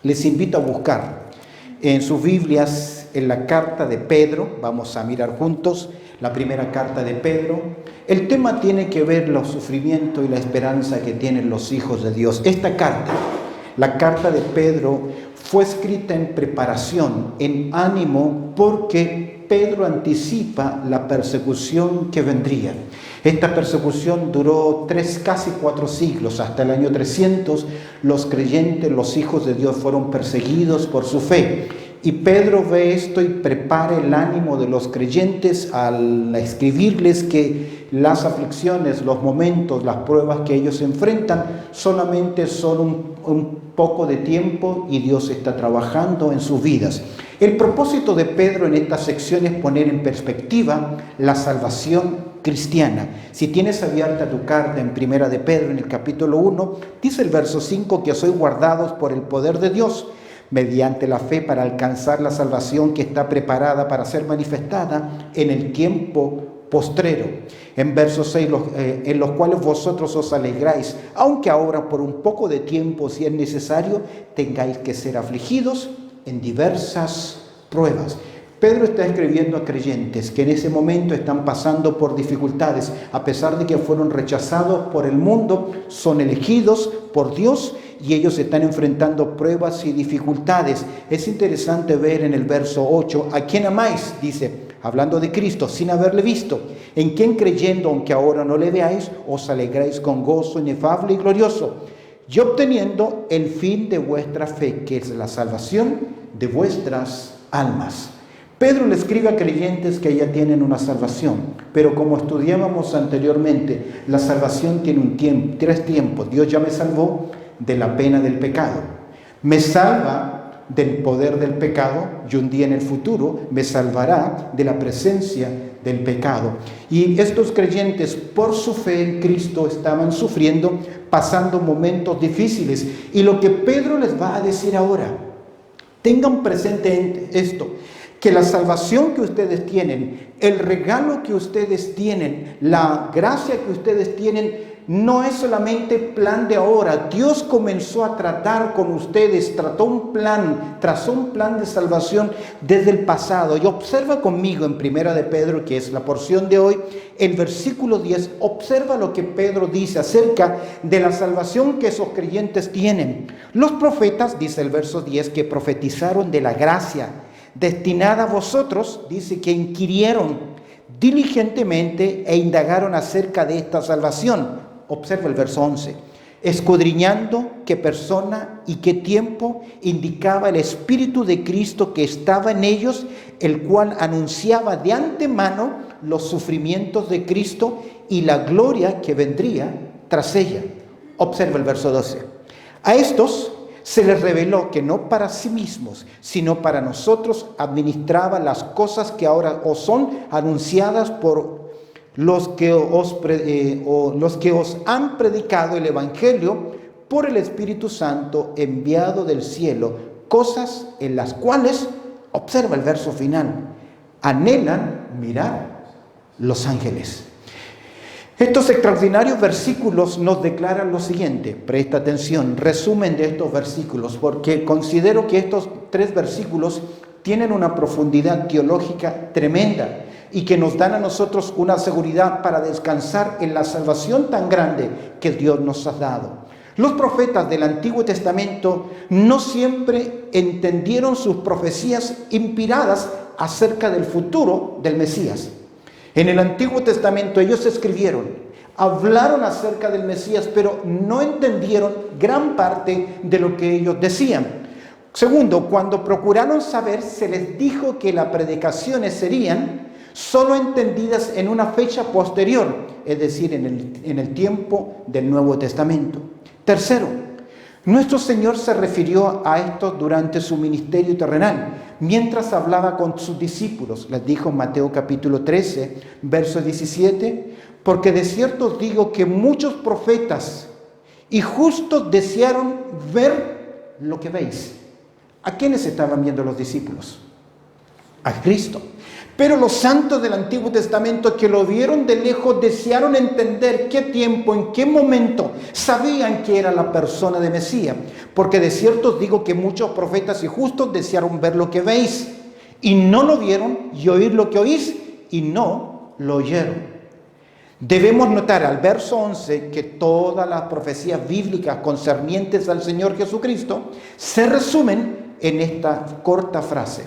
Les invito a buscar en sus Biblias, en la carta de Pedro, vamos a mirar juntos la primera carta de Pedro. El tema tiene que ver los sufrimientos y la esperanza que tienen los hijos de Dios. Esta carta, la carta de Pedro, fue escrita en preparación, en ánimo, porque Pedro anticipa la persecución que vendría. Esta persecución duró casi 4 siglos. Hasta el año 300, los creyentes, los hijos de Dios, fueron perseguidos por su fe. Y Pedro ve esto y prepara el ánimo de los creyentes al escribirles que las aflicciones, los momentos, las pruebas que ellos enfrentan solamente son un poco de tiempo y Dios está trabajando en sus vidas. El propósito de Pedro en esta sección es poner en perspectiva la salvación cristiana. Si tienes abierta tu carta en Primera de Pedro, en el capítulo 1, dice el verso 5 que sois guardados por el poder de Dios mediante la fe para alcanzar la salvación que está preparada para ser manifestada en el tiempo postrero. En verso 6, en los cuales vosotros os alegráis, aunque ahora por un poco de tiempo, si es necesario, tengáis que ser afligidos en diversas pruebas. Pedro está escribiendo a creyentes que en ese momento están pasando por dificultades, a pesar de que fueron rechazados por el mundo, son elegidos por Dios y ellos están enfrentando pruebas y dificultades. Es interesante ver en el verso 8, ¿a quién amáis? Dice, hablando de Cristo, sin haberle visto, en quien creyendo, aunque ahora no le veáis, os alegráis con gozo inefable y glorioso, y obteniendo el fin de vuestra fe, que es la salvación de vuestras almas. Pedro le escribe a creyentes que ya tienen una salvación, pero como estudiábamos anteriormente, la salvación tiene un tiempo, 3 tiempos. Dios ya me salvó de la pena del pecado, me salva del poder del pecado y un día en el futuro me salvará de la presencia del pecado. Y estos creyentes, por su fe en Cristo, estaban sufriendo, pasando momentos difíciles. Y lo que Pedro les va a decir ahora, tengan presente esto, que la salvación que ustedes tienen, el regalo que ustedes tienen, la gracia que ustedes tienen, no es solamente plan de ahora. Dios comenzó a tratar con ustedes, trazó un plan de salvación desde el pasado. Y observa conmigo en Primera de Pedro, que es la porción de hoy, el versículo 10, observa lo que Pedro dice acerca de la salvación que esos creyentes tienen. Los profetas, dice el verso 10, que profetizaron de la gracia destinada a vosotros, dice que inquirieron diligentemente e indagaron acerca de esta salvación. Observa el verso 11. Escudriñando qué persona y qué tiempo indicaba el Espíritu de Cristo que estaba en ellos, el cual anunciaba de antemano los sufrimientos de Cristo y la gloria que vendría tras ella. Observa el verso 12. A estos se les reveló que no para sí mismos, sino para nosotros administraba las cosas que ahora os son anunciadas por los que os han predicado el Evangelio por el Espíritu Santo enviado del cielo, cosas en las cuales, observa el verso final, anhelan mirar los ángeles. Estos extraordinarios versículos nos declaran lo siguiente. Presta atención, resumen de estos versículos, porque considero que estos 3 versículos tienen una profundidad teológica tremenda y que nos dan a nosotros una seguridad para descansar en la salvación tan grande que Dios nos ha dado. Los profetas del Antiguo Testamento no siempre entendieron sus profecías inspiradas acerca del futuro del Mesías. En el Antiguo Testamento ellos escribieron, hablaron acerca del Mesías, pero no entendieron gran parte de lo que ellos decían. Segundo, cuando procuraron saber, se les dijo que las predicaciones serían solo entendidas en una fecha posterior, es decir, en el tiempo del Nuevo Testamento. Tercero, nuestro Señor se refirió a esto durante su ministerio terrenal, mientras hablaba con sus discípulos. Les dijo en Mateo capítulo 13, verso 17, porque de cierto os digo que muchos profetas y justos desearon ver lo que veis. ¿A quiénes estaban viendo los discípulos? A Cristo. Pero los santos del Antiguo Testamento que lo vieron de lejos desearon entender qué tiempo, en qué momento sabían que era la persona de Mesías. Porque de cierto os digo que muchos profetas y justos desearon ver lo que veis y no lo vieron, y oír lo que oís y no lo oyeron. Debemos notar al verso 11 que todas las profecías bíblicas concernientes al Señor Jesucristo se resumen en esta corta frase: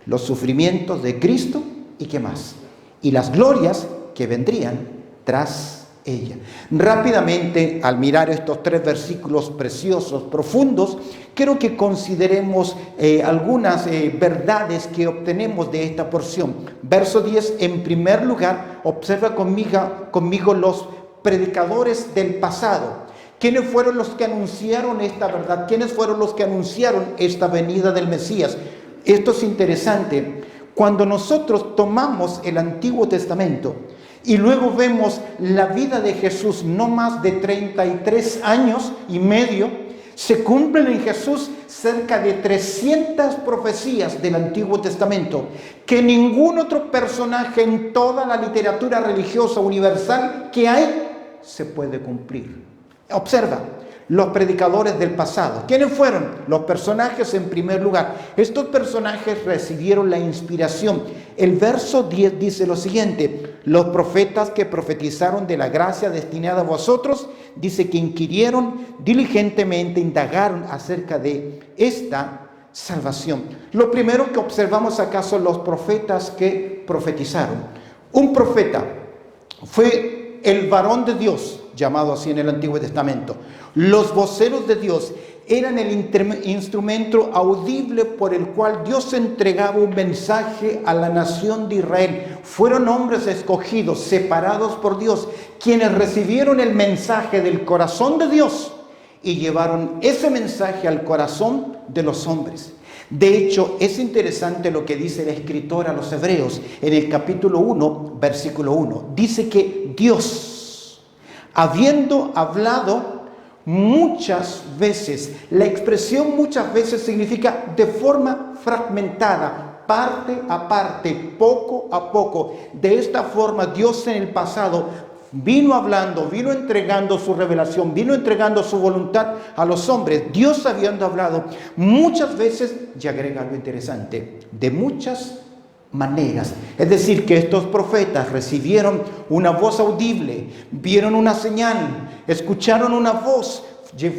los sufrimientos de Cristo y qué más, y las glorias que vendrían tras ella. Rápidamente, al mirar estos 3 versículos preciosos, profundos, quiero que consideremos algunas verdades que obtenemos de esta porción. Verso 10, en primer lugar, observa conmigo los predicadores del pasado. ¿Quiénes fueron los que anunciaron esta verdad? ¿Quiénes fueron los que anunciaron esta venida del Mesías? Esto es interesante. Cuando nosotros tomamos el Antiguo Testamento y luego vemos la vida de Jesús, no más de 33 años y medio, se cumplen en Jesús cerca de 300 profecías del Antiguo Testamento que ningún otro personaje en toda la literatura religiosa universal que hay se puede cumplir. Observa, los predicadores del pasado. ¿Quiénes fueron? Los personajes en primer lugar. Estos personajes recibieron la inspiración. El verso 10 dice lo siguiente: los profetas que profetizaron de la gracia destinada a vosotros, dice que inquirieron diligentemente, indagaron acerca de esta salvación. Lo primero que observamos acá son los profetas que profetizaron. Un profeta fue el varón de Dios, llamado así en el Antiguo Testamento. Los voceros de Dios eran el instrumento audible por el cual Dios entregaba un mensaje a la nación de Israel. Fueron hombres escogidos, separados por Dios, quienes recibieron el mensaje del corazón de Dios y llevaron ese mensaje al corazón de los hombres. De hecho, es interesante lo que dice el escritor a los Hebreos en el capítulo 1, versículo 1. Dice que Dios, habiendo hablado muchas veces, la expresión muchas veces significa de forma fragmentada, parte a parte, poco a poco. De esta forma, Dios en el pasado vino hablando, vino entregando su revelación, vino entregando su voluntad a los hombres. Dios habiendo hablado muchas veces, y agrega algo interesante, de muchas maneras. Es decir, que estos profetas recibieron una voz audible, vieron una señal, escucharon una voz,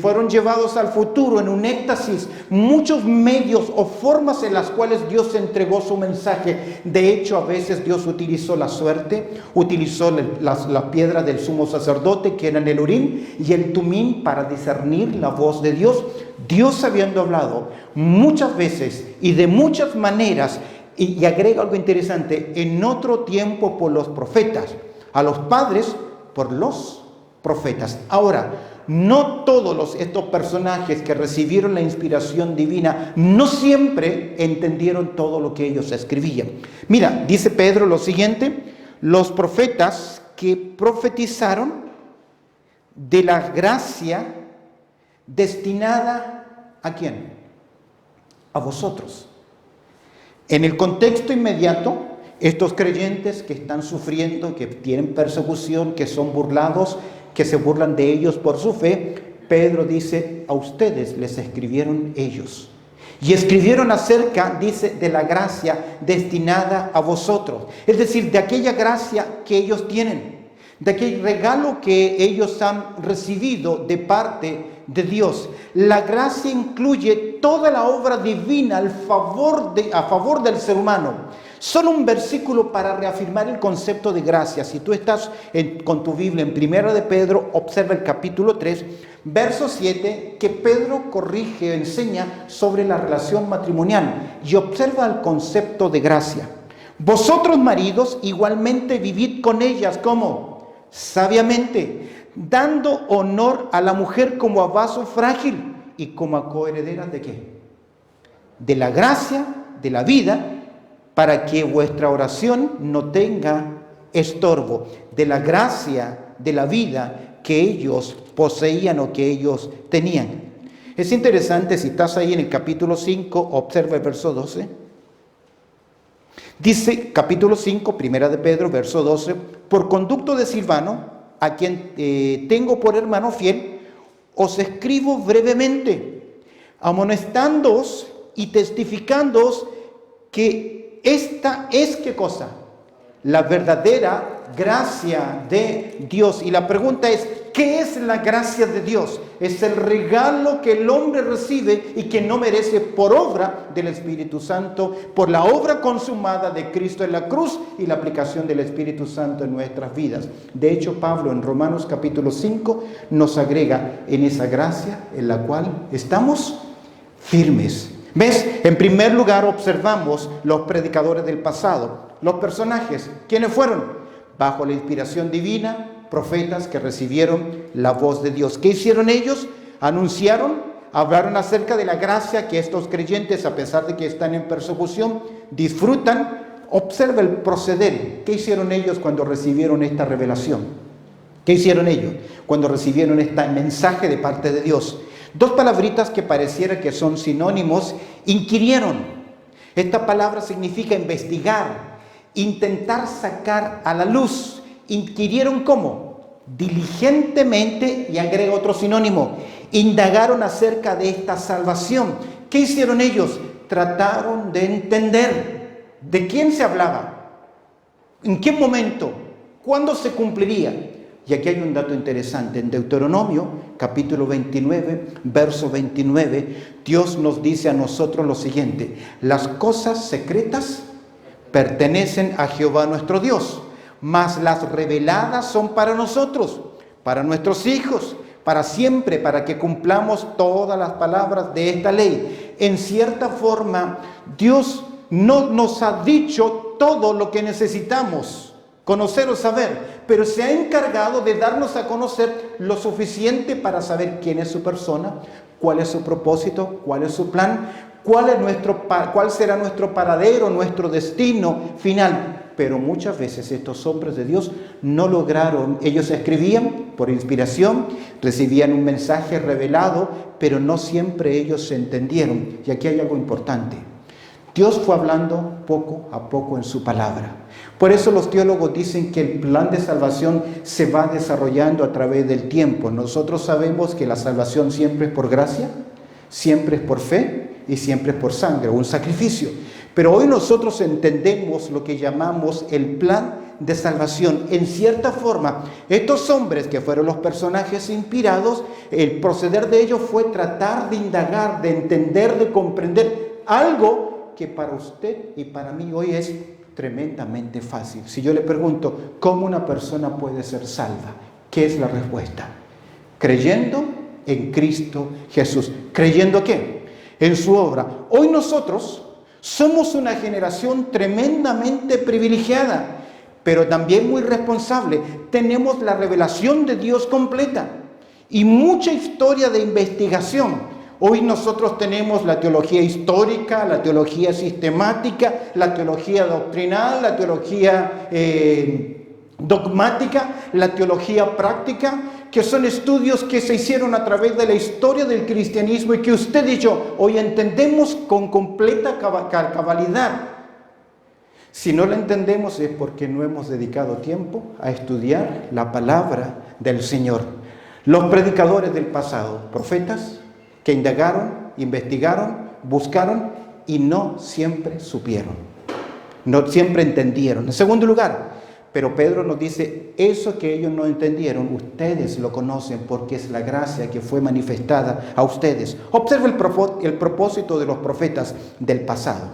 fueron llevados al futuro en un éxtasis, muchos medios o formas en las cuales Dios entregó su mensaje. De hecho, a veces Dios utilizó la suerte, utilizó la piedra del sumo sacerdote, que eran el Urim y el Tumim, para discernir la voz de Dios. Dios habiendo hablado muchas veces y de muchas maneras, y agrega algo interesante, en otro tiempo por los profetas, a los padres por los profetas. Ahora, no todos estos personajes que recibieron la inspiración divina, no siempre entendieron todo lo que ellos escribían. Mira, dice Pedro lo siguiente: los profetas que profetizaron de la gracia destinada ¿a quién? A vosotros. En el contexto inmediato, estos creyentes que están sufriendo, que tienen persecución, que son burlados, que se burlan de ellos por su fe, Pedro dice: a ustedes les escribieron ellos. Y escribieron acerca, dice, de la gracia destinada a vosotros. Es decir, de aquella gracia que ellos tienen, de aquel regalo que ellos han recibido de parte de Dios. La gracia incluye toda la obra divina a favor del ser humano. Solo un versículo para reafirmar el concepto de gracia. Si tú estás con tu Biblia en Primera de Pedro, observa el capítulo 3, verso 7, que Pedro corrige, enseña sobre la relación matrimonial y observa el concepto de gracia. Vosotros, maridos, igualmente vivid con ellas, ¿cómo? Sabiamente, dando honor a la mujer como a vaso frágil y como a coherederas ¿de qué? De la gracia, de la vida, para que vuestra oración no tenga estorbo. De la gracia, de la vida que ellos poseían o que ellos tenían. Es interesante, si estás ahí en el capítulo 5, observa el verso 12. Dice capítulo 5, primera de Pedro, verso 12, por conducto de Silvano, a quien tengo por hermano fiel, os escribo brevemente, amonestándoos y testificándoos que esta es, ¿qué cosa? La verdadera gracia de Dios. Y la pregunta es, ¿qué es la gracia de Dios? Es el regalo que el hombre recibe y que no merece por obra del Espíritu Santo, por la obra consumada de Cristo en la cruz y la aplicación del Espíritu Santo en nuestras vidas. De hecho, Pablo en Romanos capítulo 5 nos agrega en esa gracia en la cual estamos firmes. ¿Ves? En primer lugar observamos los predicadores del pasado, los personajes. ¿Quiénes fueron? Bajo la inspiración divina, profetas que recibieron la voz de Dios. ¿Qué hicieron ellos? Anunciaron, hablaron acerca de la gracia que estos creyentes, a pesar de que están en persecución, disfrutan. Observa el proceder. ¿Qué hicieron ellos cuando recibieron esta revelación? ¿Qué hicieron ellos cuando recibieron este mensaje de parte de Dios? Dos palabritas que pareciera que son sinónimos. Inquirieron. Esta palabra significa investigar, intentar sacar a la luz. Inquirieron ¿cómo? Diligentemente, y agrega otro sinónimo, indagaron acerca de esta salvación. ¿Qué hicieron ellos? Trataron de entender de quién se hablaba, en qué momento, cuándo se cumpliría. Y aquí hay un dato interesante. En Deuteronomio, capítulo 29, verso 29, Dios nos dice a nosotros lo siguiente: las cosas secretas pertenecen a Jehová nuestro Dios, mas las reveladas son para nosotros, para nuestros hijos, para siempre, para que cumplamos todas las palabras de esta ley. En cierta forma, Dios no nos ha dicho todo lo que necesitamos conocer o saber, pero se ha encargado de darnos a conocer lo suficiente para saber quién es su persona, cuál es su propósito, cuál es su plan, cuál será nuestro paradero, nuestro destino final. Pero muchas veces estos hombres de Dios no lograron. Ellos escribían por inspiración, recibían un mensaje revelado, pero no siempre ellos se entendieron. Y aquí hay algo importante. Dios fue hablando poco a poco en su palabra. Por eso los teólogos dicen que el plan de salvación se va desarrollando a través del tiempo. Nosotros sabemos que la salvación siempre es por gracia, siempre es por fe y siempre es por sangre, un sacrificio. Pero hoy nosotros entendemos lo que llamamos el plan de salvación. En cierta forma, estos hombres que fueron los personajes inspirados, el proceder de ellos fue tratar de indagar, de entender, de comprender algo que para usted y para mí hoy es tremendamente fácil. Si yo le pregunto, ¿cómo una persona puede ser salva? ¿Qué es la respuesta? Creyendo en Cristo Jesús. ¿Creyendo qué? En su obra. Hoy nosotros somos una generación tremendamente privilegiada, pero también muy responsable. Tenemos la revelación de Dios completa y mucha historia de investigación. Hoy nosotros tenemos la teología histórica, la teología sistemática, la teología doctrinal, la teología dogmática, la teología práctica, que son estudios que se hicieron a través de la historia del cristianismo y que usted y yo hoy entendemos con completa cabalidad. Si no la entendemos es porque no hemos dedicado tiempo a estudiar la palabra del Señor. Los predicadores del pasado, profetas, que indagaron, investigaron, buscaron y no siempre supieron, no siempre entendieron. En segundo lugar, pero Pedro nos dice, eso que ellos no entendieron, ustedes lo conocen porque es la gracia que fue manifestada a ustedes. Observa el propósito de los profetas del pasado.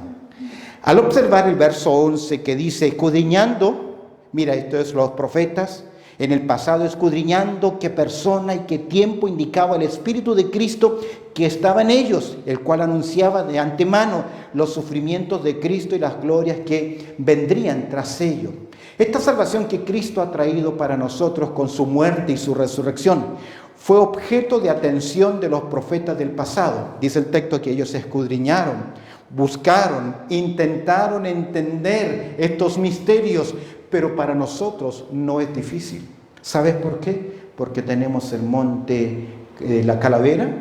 Al observar el verso 11 que dice, escudriñando, mira, esto es los profetas, en el pasado escudriñando qué persona y qué tiempo indicaba el Espíritu de Cristo que estaba en ellos, el cual anunciaba de antemano los sufrimientos de Cristo y las glorias que vendrían tras ello. Esta salvación que Cristo ha traído para nosotros con su muerte y su resurrección fue objeto de atención de los profetas del pasado. Dice el texto que ellos escudriñaron, buscaron, intentaron entender estos misterios, pero para nosotros no es difícil. ¿Sabes por qué? Porque tenemos el monte de la Calavera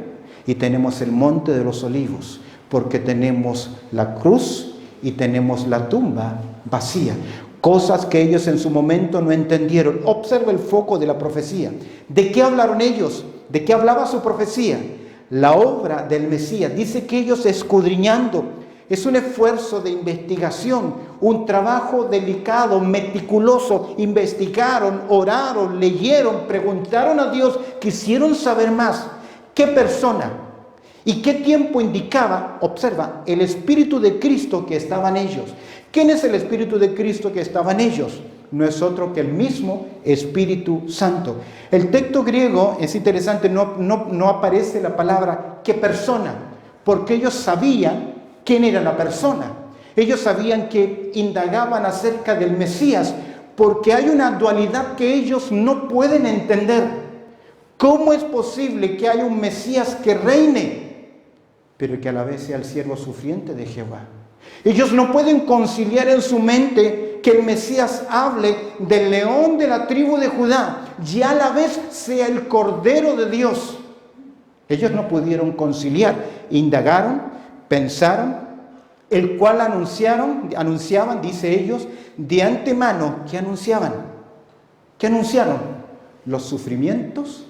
y tenemos el monte de los Olivos, porque tenemos la cruz y tenemos la tumba vacía. Cosas que ellos en su momento no entendieron. Observa el foco de la profecía. ¿De qué hablaron ellos? ¿De qué hablaba su profecía? La obra del Mesías. Dice que ellos escudriñando. Es un esfuerzo de investigación, un trabajo delicado, meticuloso. Investigaron, oraron, leyeron, preguntaron a Dios, quisieron saber más. ¿Qué persona y qué tiempo indicaba? Observa, el Espíritu de Cristo que estaba en ellos. ¿Quién es el Espíritu de Cristo que estaba en ellos? No es otro que el mismo Espíritu Santo. El texto griego es interesante, no aparece la palabra ¿qué persona? Porque ellos sabían quién era la persona. Ellos sabían que indagaban acerca del Mesías, porque hay una dualidad que ellos no pueden entender. ¿Cómo es posible que haya un Mesías que reine, pero que a la vez sea el siervo sufriente de Jehová? Ellos no pueden conciliar en su mente que el Mesías hable del león de la tribu de Judá y a la vez sea el Cordero de Dios. Ellos no pudieron conciliar. Indagaron, pensaron, el cual anunciaban, dice ellos, de antemano. ¿Qué anunciaban? ¿Qué anunciaron? Los sufrimientos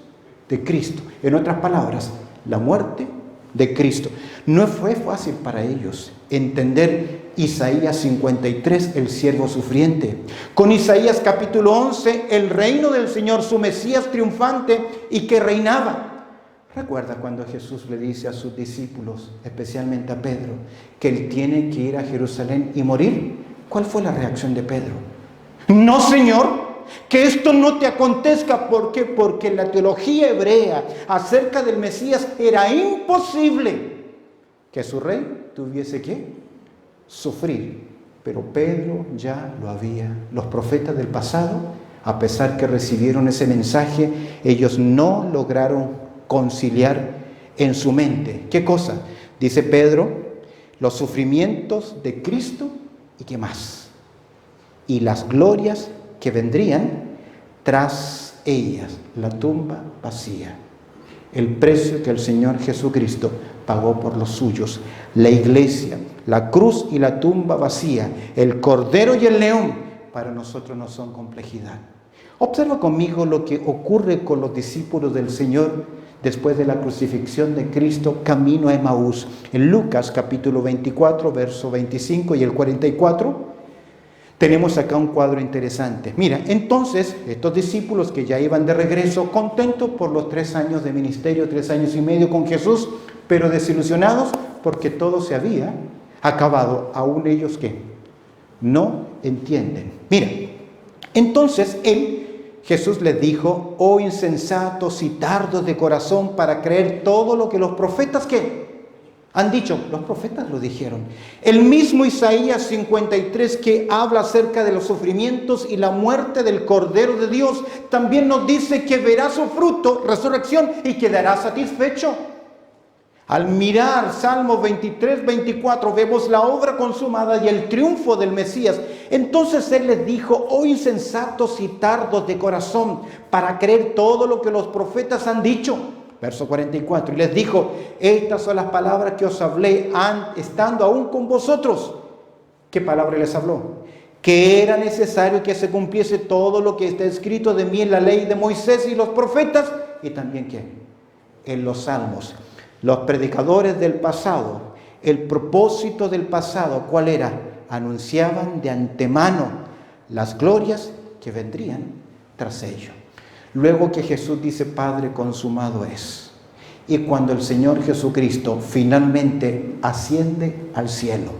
de Cristo. En otras palabras, la muerte de Cristo. No fue fácil para ellos entender Isaías 53, el siervo sufriente. Con Isaías capítulo 11, el reino del Señor, su Mesías triunfante y que reinaba. Recuerda cuando Jesús le dice a sus discípulos, especialmente a Pedro, que él tiene que ir a Jerusalén y morir. ¿Cuál fue la reacción de Pedro? No, Señor, que esto no te acontezca. ¿Por qué? Porque la teología hebrea acerca del Mesías era imposible que su rey tuviese que sufrir. Pero Pedro ya lo había. Los profetas del pasado, a pesar que recibieron ese mensaje, ellos no lograron conciliar en su mente. ¿Qué cosa? Dice Pedro, los sufrimientos de Cristo y qué más. Y las glorias que vendrían tras ellas, la tumba vacía. El precio que el Señor Jesucristo pagó por los suyos, la iglesia, la cruz y la tumba vacía, el cordero y el león, para nosotros no son complejidad. Observa conmigo lo que ocurre con los discípulos del Señor después de la crucifixión de Cristo, camino a Emaús. En Lucas capítulo 24, verso 25 y el 44, tenemos acá un cuadro interesante. Mira, entonces, estos discípulos que ya iban de regreso, contentos por los 3 años de ministerio, 3 años y medio con Jesús, pero desilusionados porque todo se había acabado. Aún ellos que no entienden. Mira, entonces Jesús les dijo, oh insensatos y tardos de corazón para creer todo lo que los profetas ¿qué? Han dicho. Los profetas lo dijeron. El mismo Isaías 53 que habla acerca de los sufrimientos y la muerte del Cordero de Dios, también nos dice que verá su fruto, resurrección, y quedará satisfecho. Al mirar Salmos 23, 24, vemos la obra consumada y el triunfo del Mesías. Entonces Él les dijo, oh insensatos y tardos de corazón, para creer todo lo que los profetas han dicho. Verso 44, y les dijo, estas son las palabras que os hablé estando aún con vosotros. ¿Qué palabra les habló? Que era necesario que se cumpliese todo lo que está escrito de mí en la ley de Moisés y los profetas, y también ¿qué? En los salmos. Los predicadores del pasado, el propósito del pasado, ¿cuál era? Anunciaban de antemano las glorias que vendrían tras ello. Luego que Jesús dice, Padre, consumado es. Y cuando el Señor Jesucristo finalmente asciende al cielo,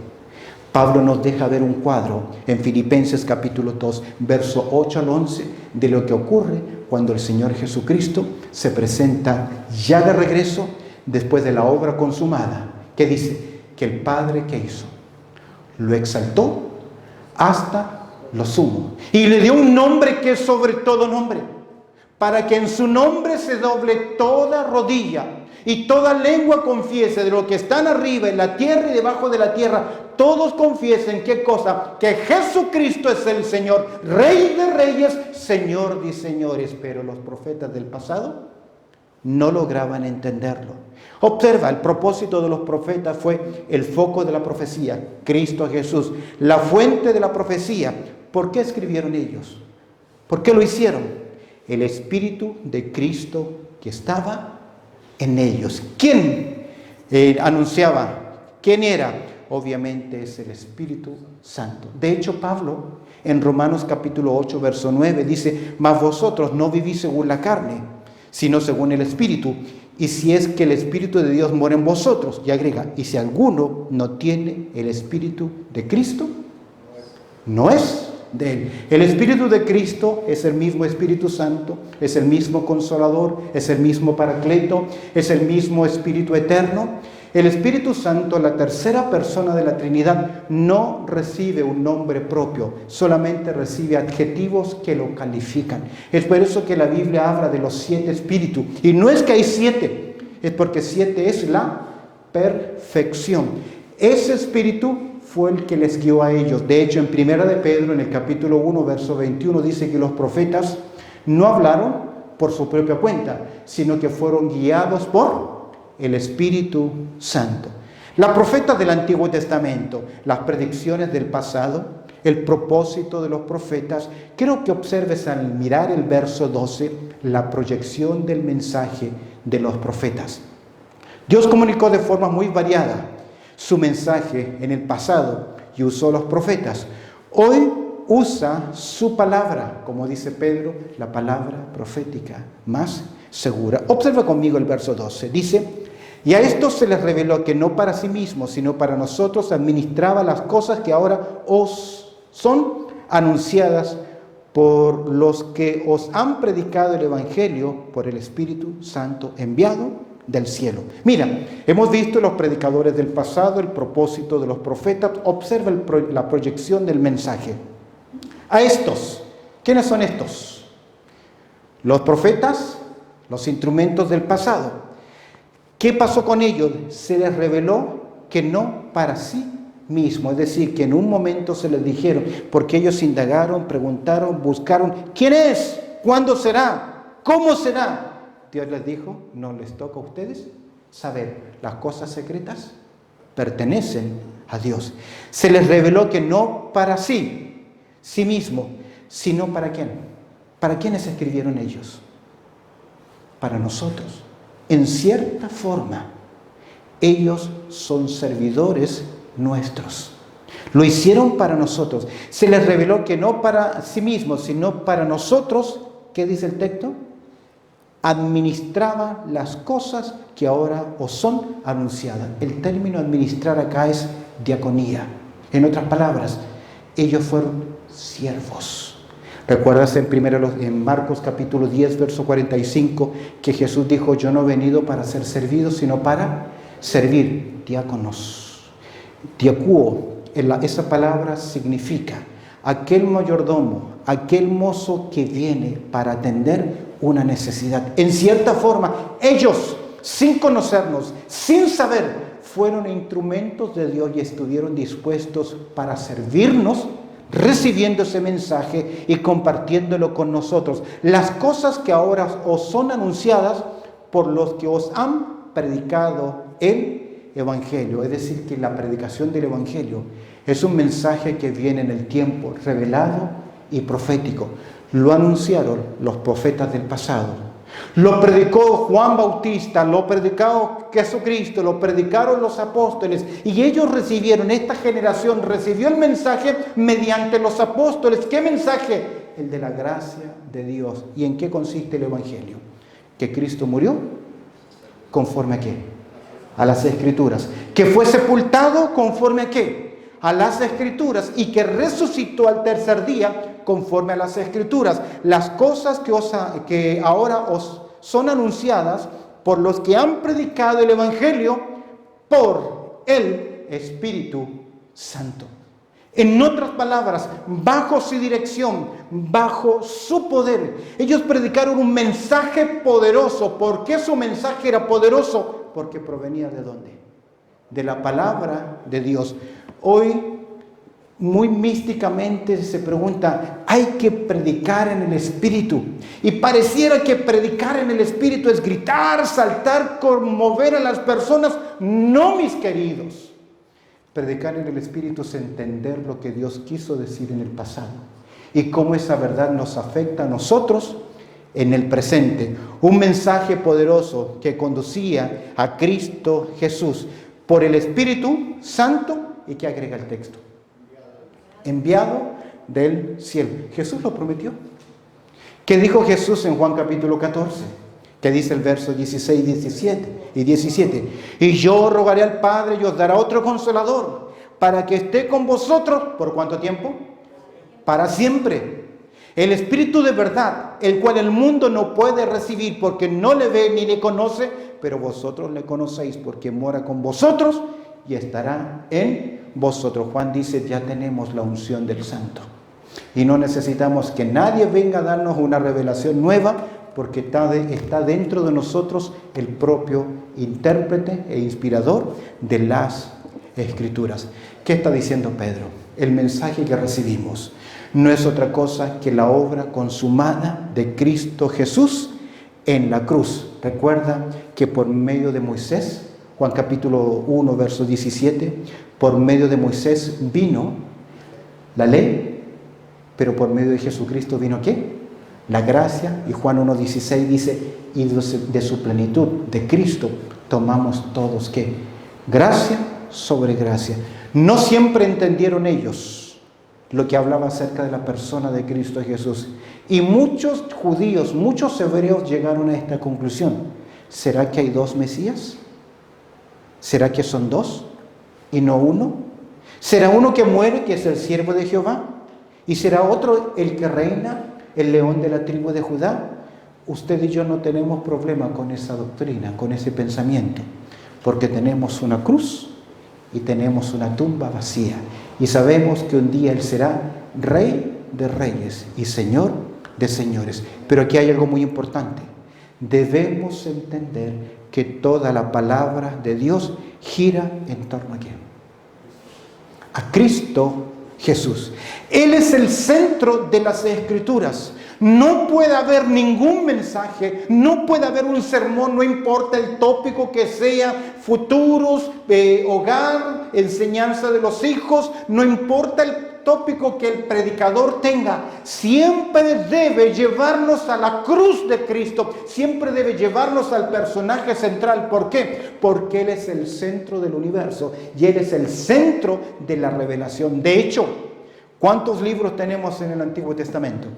Pablo nos deja ver un cuadro en Filipenses capítulo 2, verso 8 al 11, de lo que ocurre cuando el Señor Jesucristo se presenta ya de regreso después de la obra consumada. ¿Qué dice? Que el Padre, ¿qué hizo? Lo exaltó hasta lo sumo y le dio un nombre que es sobre todo nombre, para que en su nombre se doble toda rodilla y toda lengua confiese de lo que están arriba en la tierra y debajo de la tierra. Todos confiesen, ¿qué cosa? Que Jesucristo es el Señor, Rey de reyes, Señor de señores. Pero los profetas del pasado no lograban entenderlo. Observa, el propósito de los profetas fue el foco de la profecía, Cristo Jesús, la fuente de la profecía. ¿Por qué escribieron ellos? ¿Por qué lo hicieron? El Espíritu de Cristo que estaba en ellos. ¿Quién anunciaba? ¿Quién era? Obviamente es el Espíritu Santo. De hecho, Pablo en Romanos capítulo 8, verso 9 dice: mas vosotros no vivís según la carne, sino según el Espíritu. Y si es que el Espíritu de Dios mora en vosotros, y agrega, y si alguno no tiene el Espíritu de Cristo, no es de él. El Espíritu de Cristo es el mismo Espíritu Santo, es el mismo Consolador, es el mismo Paracleto, es el mismo Espíritu Eterno. El Espíritu Santo, la tercera persona de la Trinidad, no recibe un nombre propio, solamente recibe adjetivos que lo califican. Es por eso que la Biblia habla de los 7 espíritus. Y no es que hay 7, es porque 7 es la perfección. Ese espíritu fue el que les guió a ellos. De hecho, en 1 de Pedro, en el capítulo 1, verso 21, dice que los profetas no hablaron por su propia cuenta, sino que fueron guiados por el Espíritu Santo. Los profetas del Antiguo Testamento, las predicciones del pasado, el propósito de los profetas. Quiero que observes al mirar el verso 12, la proyección del mensaje de los profetas. Dios comunicó de forma muy variada su mensaje en el pasado y usó los profetas. Hoy usa su palabra, como dice Pedro, la palabra profética más segura. Observa conmigo el verso 12. Dice: y a estos se les reveló que no para sí mismos, sino para nosotros administraba las cosas que ahora os son anunciadas por los que os han predicado el Evangelio por el Espíritu Santo enviado del cielo. Mira, hemos visto los predicadores del pasado, el propósito de los profetas. Observa la proyección del mensaje. A estos, ¿quiénes son estos? Los profetas, los instrumentos del pasado. ¿Qué pasó con ellos? Se les reveló que no para sí mismo, es decir, que en un momento se les dijeron, porque ellos indagaron, preguntaron, buscaron, ¿quién es? ¿Cuándo será? ¿Cómo será? Dios les dijo, no les toca a ustedes saber, las cosas secretas pertenecen a Dios. Se les reveló que no para sí mismo, sino para quién. ¿Para quiénes escribieron ellos? Para nosotros. En cierta forma, ellos son servidores nuestros. Lo hicieron para nosotros. Se les reveló que no para sí mismos, sino para nosotros. ¿Qué dice el texto? Administraba las cosas que ahora os son anunciadas. El término administrar acá es diaconía. En otras palabras, ellos fueron siervos. ¿Recuerdas en Marcos capítulo 10, verso 45, que Jesús dijo, yo no he venido para ser servido, sino para servir? Diáconos. Diacuo, esa palabra significa aquel mayordomo, aquel mozo que viene para atender una necesidad. En cierta forma, ellos, sin conocernos, sin saber, fueron instrumentos de Dios y estuvieron dispuestos para servirnos, recibiendo ese mensaje y compartiéndolo con nosotros. Las cosas que ahora os son anunciadas por los que os han predicado el Evangelio. Es decir, que la predicación del Evangelio es un mensaje que viene en el tiempo revelado y profético. Lo anunciaron los profetas del pasado. Lo predicó Juan Bautista, lo predicó Jesucristo, lo predicaron los apóstoles y ellos recibieron, esta generación recibió el mensaje mediante los apóstoles. ¿Qué mensaje? El de la gracia de Dios. ¿Y en qué consiste el Evangelio? Que Cristo murió conforme a qué? A las Escrituras. Que fue sepultado conforme a qué? A las Escrituras, y que resucitó al tercer día conforme a las Escrituras. Las cosas que ahora os son anunciadas por los que han predicado el Evangelio por el Espíritu Santo. En otras palabras, bajo su dirección, bajo su poder. Ellos predicaron un mensaje poderoso. ¿Por qué su mensaje era poderoso? Porque provenía ¿de dónde? De la palabra de Dios. Hoy muy místicamente se pregunta, hay que predicar en el Espíritu. Y pareciera que predicar en el Espíritu es gritar, saltar, conmover a las personas. No, mis queridos. Predicar en el Espíritu es entender lo que Dios quiso decir en el pasado y cómo esa verdad nos afecta a nosotros en el presente. Un mensaje poderoso que conducía a Cristo Jesús por el Espíritu Santo. ¿Y qué agrega el texto? Enviado del cielo. Jesús lo prometió. ¿Qué dijo Jesús en Juan capítulo 14? ¿Qué dice el verso 16 y 17? Y yo rogaré al Padre y os dará otro consolador para que esté con vosotros. ¿Por cuánto tiempo? Para siempre. El Espíritu de verdad, el cual el mundo no puede recibir porque no le ve ni le conoce, pero vosotros le conocéis porque mora con vosotros y estará en vosotros. Juan dice, ya tenemos la unción del Santo. Y no necesitamos que nadie venga a darnos una revelación nueva, porque está dentro de nosotros el propio intérprete e inspirador de las Escrituras. ¿Qué está diciendo Pedro? El mensaje que recibimos no es otra cosa que la obra consumada de Cristo Jesús en la cruz. Recuerda que por medio de Moisés, Juan capítulo 1, verso 17, por medio de Moisés vino la ley, pero por medio de Jesucristo vino ¿qué? La gracia. Y Juan 1, 16 dice, y de su plenitud, de Cristo, tomamos todos ¿qué? Gracia sobre gracia. No siempre entendieron ellos lo que hablaba acerca de la persona de Cristo Jesús. Y muchos judíos, muchos hebreos llegaron a esta conclusión. ¿Será que hay dos Mesías? ¿Será que son dos y no uno? ¿Será uno que muere, que es el siervo de Jehová? ¿Y será otro el que reina, el león de la tribu de Judá? Usted y yo no tenemos problema con esa doctrina, con ese pensamiento, porque tenemos una cruz y tenemos una tumba vacía. Y sabemos que un día Él será Rey de reyes y Señor de señores. Pero aquí hay algo muy importante. Debemos entender que toda la palabra de Dios gira en torno a ¿quién? A Cristo Jesús. Él es el centro de las Escrituras. No puede haber ningún mensaje, no puede haber un sermón, no importa el tópico que sea, futuros, hogar, enseñanza de los hijos, no importa el tópico que el predicador tenga, siempre debe llevarnos a la cruz de Cristo, siempre debe llevarnos al personaje central. ¿Por qué? Porque Él es el centro del universo y Él es el centro de la revelación. De hecho, ¿cuántos libros tenemos en el Antiguo Testamento?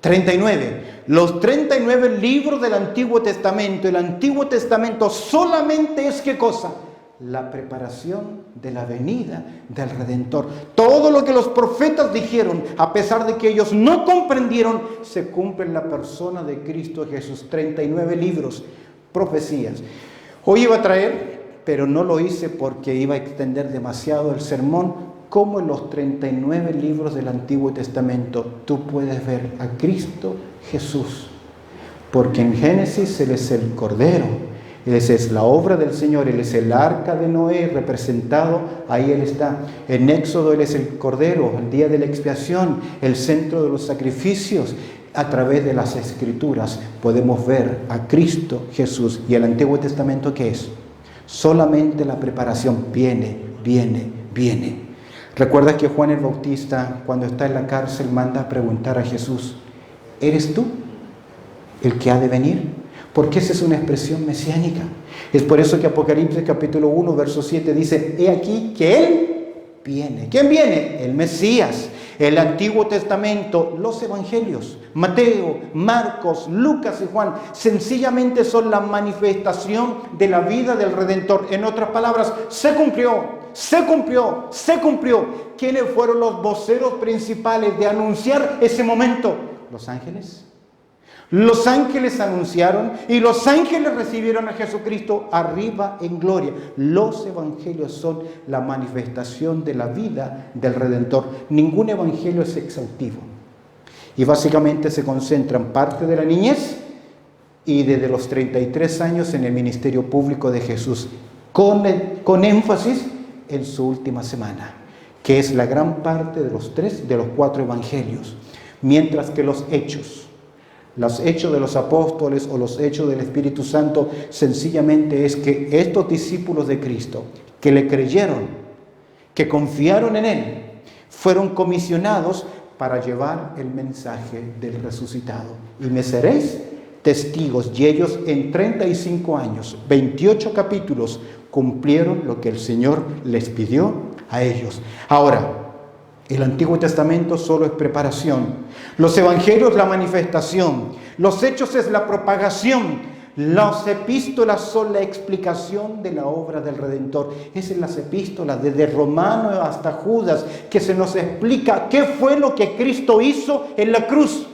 39. Los 39 libros del Antiguo Testamento. El Antiguo Testamento solamente es ¿qué cosa? La preparación de la venida del Redentor. Todo lo que los profetas dijeron, a pesar de que ellos no comprendieron, se cumple en la persona de Cristo Jesús. 39 libros, profecías. Hoy iba a traer, pero no lo hice porque iba a extender demasiado el sermón. Como en los 39 libros del Antiguo Testamento tú puedes ver a Cristo Jesús. Porque en Génesis Él es el Cordero, Él es la obra del Señor, Él es el arca de Noé representado, ahí Él está. En Éxodo Él es el Cordero, el día de la expiación, el centro de los sacrificios. A través de las Escrituras podemos ver a Cristo Jesús. ¿Y el Antiguo Testamento qué es? Solamente la preparación. Viene. ¿Recuerdas que Juan el Bautista, cuando está en la cárcel, manda a preguntar a Jesús, ¿eres tú el que ha de venir? Porque esa es una expresión mesiánica. Es por eso que Apocalipsis capítulo 1, verso 7 dice, he aquí que Él viene. ¿Quién viene? El Mesías. El Antiguo Testamento, los Evangelios, Mateo, Marcos, Lucas y Juan, sencillamente son la manifestación de la vida del Redentor. En otras palabras, se cumplió. ¿Quiénes fueron los voceros principales de anunciar ese momento? Los ángeles. Los ángeles anunciaron y los ángeles recibieron a Jesucristo arriba en gloria. Los evangelios son la manifestación de la vida del Redentor. Ningún evangelio es exhaustivo. Y básicamente se concentran parte de la niñez y desde los 33 años en el ministerio público de Jesús. Con énfasis en su última semana, que es la gran parte de los 4 evangelios, mientras que los hechos de los apóstoles o los hechos del Espíritu Santo sencillamente es que estos discípulos de Cristo que le creyeron, que confiaron en Él, fueron comisionados para llevar el mensaje del resucitado. Y me seréis testigos. Y ellos en 35 años, 28 capítulos, cumplieron lo que el Señor les pidió a ellos. Ahora, el Antiguo Testamento solo es preparación. Los evangelios la manifestación. Los hechos es la propagación. Las epístolas son la explicación de la obra del Redentor. Es en las epístolas, desde Romano hasta Judas, que se nos explica qué fue lo que Cristo hizo en la cruz,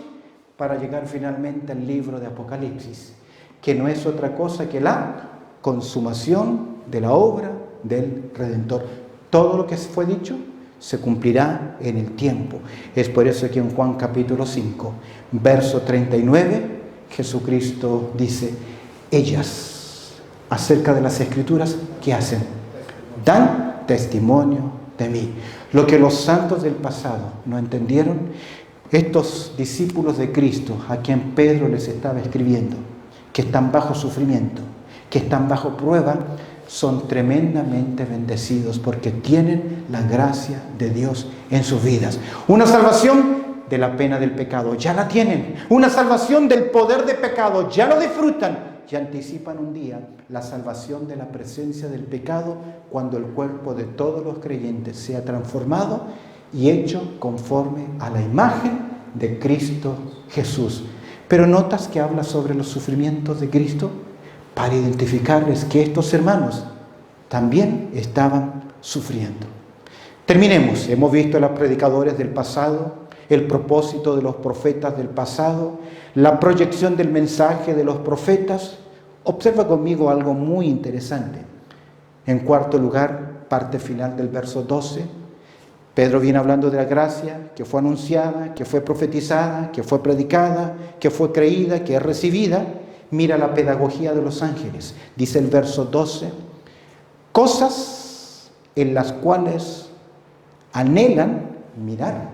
para llegar finalmente al libro de Apocalipsis, que no es otra cosa que la consumación de la obra del Redentor. Todo lo que fue dicho se cumplirá en el tiempo. Es por eso que en Juan capítulo 5, verso 39, Jesucristo dice: ellas, acerca de las Escrituras, ¿qué hacen? Dan testimonio de mí. Lo que los santos del pasado no entendieron, estos discípulos de Cristo, a quien Pedro les estaba escribiendo, que están bajo sufrimiento, que están bajo prueba, son tremendamente bendecidos porque tienen la gracia de Dios en sus vidas. Una salvación de la pena del pecado, ya la tienen. Una salvación del poder de pecado, ya lo disfrutan. Y anticipan un día la salvación de la presencia del pecado, cuando el cuerpo de todos los creyentes sea transformado y hecho conforme a la imagen de Cristo Jesús. Pero notas que habla sobre los sufrimientos de Cristo para identificarles que estos hermanos también estaban sufriendo. Terminemos. Hemos visto a los predicadores del pasado, el propósito de los profetas del pasado, la proyección del mensaje de los profetas. Observa conmigo algo muy interesante. En cuarto lugar, parte final del verso 12, Pedro viene hablando de la gracia que fue anunciada, que fue profetizada, que fue predicada, que fue creída, que es recibida. Mira la pedagogía de los ángeles. Dice el verso 12, cosas en las cuales anhelan mirar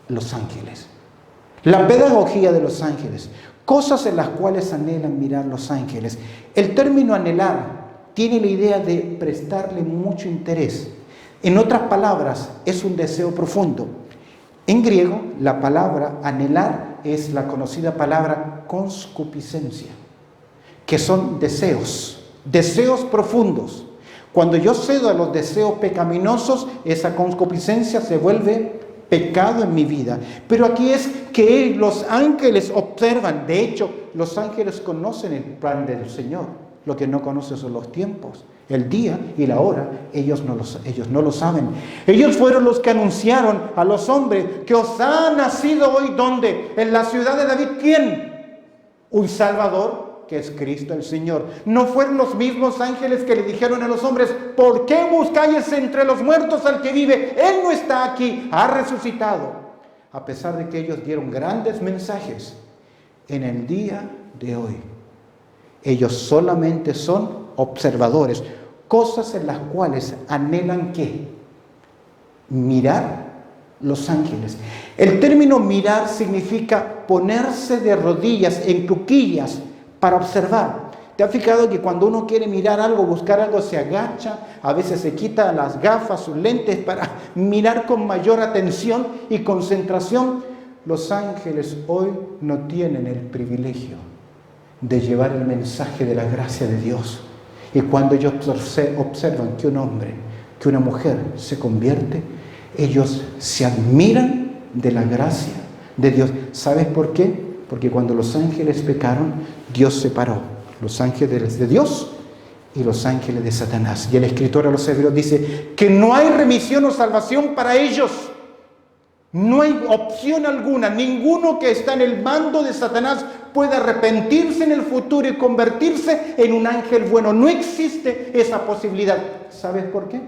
los ángeles. La pedagogía de los ángeles, cosas en las cuales anhelan mirar los ángeles. El término anhelar tiene la idea de prestarle mucho interés. En otras palabras, es un deseo profundo. En griego, la palabra anhelar es la conocida palabra conscupiscencia, que son deseos profundos. Cuando yo cedo a los deseos pecaminosos, esa concupiscencia se vuelve pecado en mi vida. Pero aquí es que los ángeles observan. De hecho, los ángeles conocen el plan del Señor. Lo que no conocen son los tiempos, el día y la hora. Ellos no lo saben. Ellos fueron los que anunciaron a los hombres que os ha nacido hoy, ¿dónde? En la ciudad de David. ¿Quién? Un Salvador, que es Cristo el Señor. No fueron los mismos ángeles que le dijeron a los hombres: ¿por qué buscáis entre los muertos al que vive? Él no está aquí, ha resucitado. A pesar de que ellos dieron grandes mensajes, en el día de hoy ellos solamente son observadores, cosas en las cuales anhelan ¿qué? Mirar los ángeles. El término mirar significa ponerse de rodillas, en cuclillas, para observar. ¿Te has fijado que cuando uno quiere mirar algo, buscar algo, se agacha? A veces se quita las gafas, sus lentes, para mirar con mayor atención y concentración. Los ángeles hoy no tienen el privilegio de llevar el mensaje de la gracia de Dios. Y cuando ellos observan que un hombre, que una mujer se convierte, ellos se admiran de la gracia de Dios. ¿Sabes por qué? Porque cuando los ángeles pecaron, Dios separó los ángeles de Dios y los ángeles de Satanás. Y el escritor a los Hebreos dice que no hay remisión o salvación para ellos. No hay opción alguna. Ninguno que está en el mando de Satanás puede arrepentirse en el futuro y convertirse en un ángel bueno. No existe esa posibilidad. ¿Sabes por qué?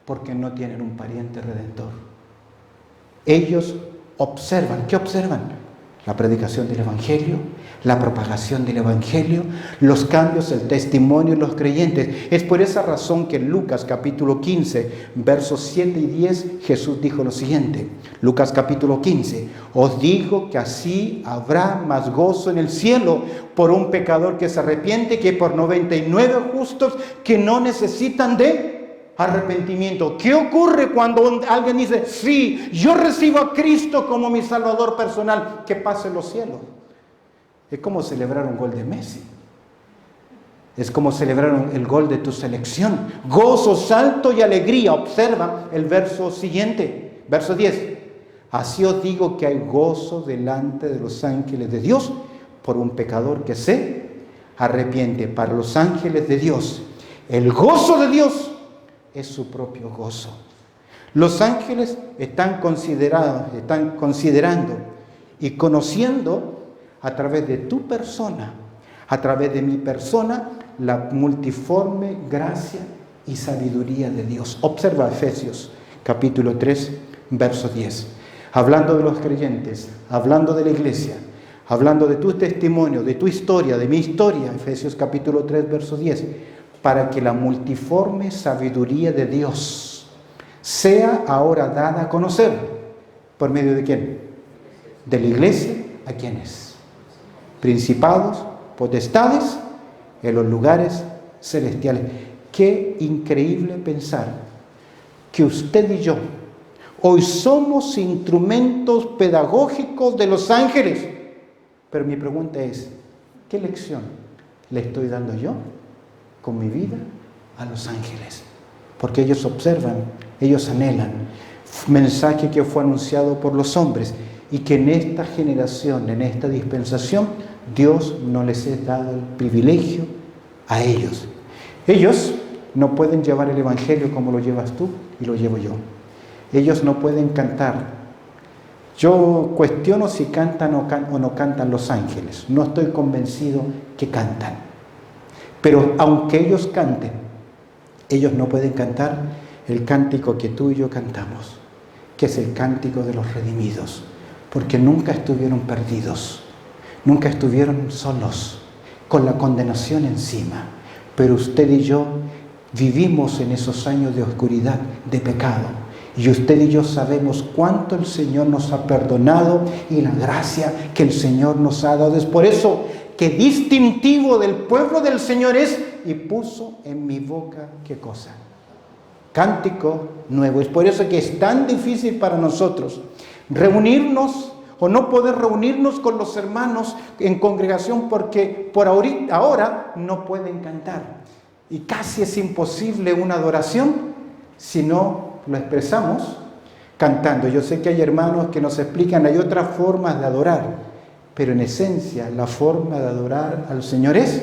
Porque no tienen un pariente redentor. Ellos observan. ¿Qué observan? La predicación del Evangelio, la propagación del Evangelio, los cambios, el testimonio de los creyentes. Es por esa razón que en Lucas capítulo 15, versos 7 y 10, Jesús dijo lo siguiente. Lucas capítulo 15, os digo que así habrá más gozo en el cielo por un pecador que se arrepiente que por 99 justos que no necesitan de arrepentimiento. ¿Qué ocurre cuando alguien dice, sí, yo recibo a Cristo como mi Salvador personal? ¿Qué pasa en los cielos? Es como celebrar un gol de Messi. Es como celebrar el gol de tu selección. Gozo, salto y alegría. Observa el verso siguiente, verso 10. Así os digo que hay gozo delante de los ángeles de Dios por un pecador que se arrepiente. Para los ángeles de Dios, el gozo de Dios es su propio gozo. Los ángeles están considerando y conociendo a través de tu persona, a través de mi persona, la multiforme gracia y sabiduría de Dios. Observa Efesios capítulo 3, verso 10. Hablando de los creyentes, hablando de la iglesia, hablando de tu testimonio, de tu historia, de mi historia. Efesios capítulo 3, verso 10. Para que la multiforme sabiduría de Dios sea ahora dada a conocer. ¿Por medio de quién? De la iglesia. ¿A quiénes? Principados, potestades, en los lugares celestiales. Qué increíble pensar que usted y yo hoy somos instrumentos pedagógicos de los ángeles. Pero mi pregunta es, ¿qué lección le estoy dando yo con mi vida a los ángeles? Porque ellos observan, ellos anhelan. Mensaje que fue anunciado por los hombres y que en esta generación, en esta dispensación, Dios no les ha dado el privilegio a ellos. Ellos no pueden llevar el Evangelio como lo llevas tú y lo llevo yo. Ellos no pueden cantar. Yo cuestiono si cantan o no cantan los ángeles. No estoy convencido que cantan. Pero aunque ellos canten, ellos no pueden cantar el cántico que tú y yo cantamos, que es el cántico de los redimidos, porque nunca estuvieron perdidos, nunca estuvieron solos, con la condenación encima. Pero usted y yo vivimos en esos años de oscuridad, de pecado, y usted y yo sabemos cuánto el Señor nos ha perdonado y la gracia que el Señor nos ha dado. Es por eso que distintivo del pueblo del Señor es, y puso en mi boca, ¿qué cosa? Cántico nuevo. Es por eso que es tan difícil para nosotros reunirnos o no poder reunirnos con los hermanos en congregación, porque por ahora no pueden cantar. Y casi es imposible una adoración si no lo expresamos cantando. Yo sé que hay hermanos que nos explican, hay otras formas de adorar, pero en esencia la forma de adorar al Señor es,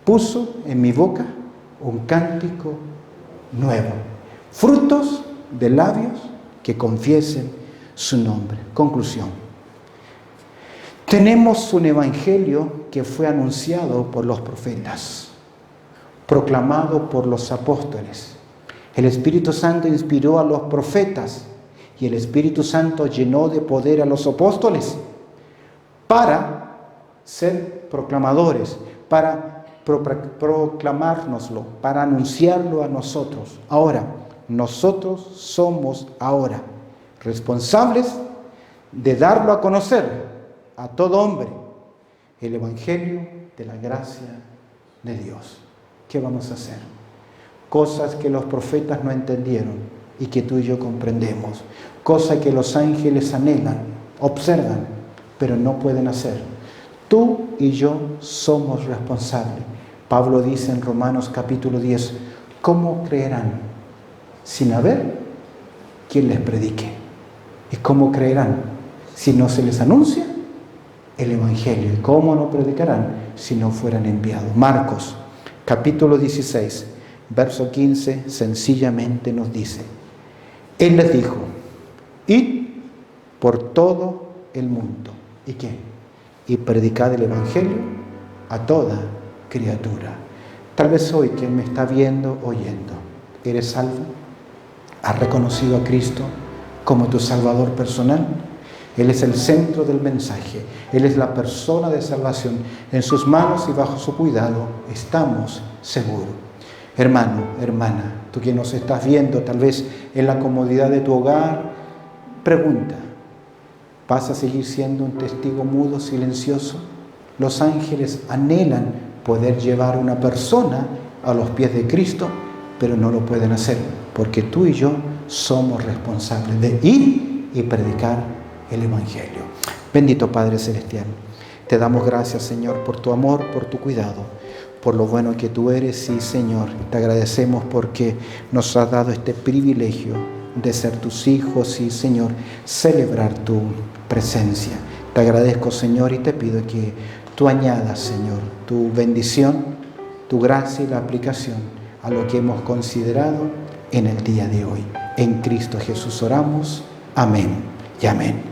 puso en mi boca un cántico nuevo, frutos de labios que confiesen su nombre. Conclusión. Tenemos un evangelio que fue anunciado por los profetas, proclamado por los apóstoles. El Espíritu Santo inspiró a los profetas y el Espíritu Santo llenó de poder a los apóstoles para ser proclamadores, para proclamárnoslo, para anunciarlo a nosotros. Ahora, nosotros somos ahora responsables de darlo a conocer a todo hombre, el Evangelio de la gracia de Dios. ¿Qué vamos a hacer? Cosas que los profetas no entendieron y que tú y yo comprendemos. Cosas que los ángeles anhelan, observan, pero no pueden hacer. Tú y yo somos responsables. Pablo dice en Romanos capítulo 10, ¿cómo creerán sin haber quien les predique? ¿Y cómo creerán si no se les anuncia el Evangelio? ¿Y cómo no predicarán si no fueran enviados? Marcos capítulo 16, verso 15, sencillamente nos dice, Él les dijo, id por todo el mundo. ¿Y qué? Y predicad el Evangelio a toda criatura. Tal vez hoy quien me está viendo, oyendo, ¿eres salvo? ¿Has reconocido a Cristo como tu Salvador personal? Él es el centro del mensaje. Él es la persona de salvación. En sus manos y bajo su cuidado estamos seguros. Hermano, hermana, tú que nos estás viendo tal vez en la comodidad de tu hogar, pregunta, ¿vas a seguir siendo un testigo mudo, silencioso? Los ángeles anhelan poder llevar a una persona a los pies de Cristo, pero no lo pueden hacer, porque tú y yo somos responsables de ir y predicar el Evangelio. Bendito Padre Celestial, te damos gracias, Señor, por tu amor, por tu cuidado, por lo bueno que tú eres. Y, Señor, te agradecemos porque nos has dado este privilegio de ser tus hijos y, Señor, celebrar tu presencia. Te agradezco, Señor, y te pido que tú añadas, Señor, tu bendición, tu gracia y la aplicación a lo que hemos considerado en el día de hoy. En Cristo Jesús oramos. Amén y amén.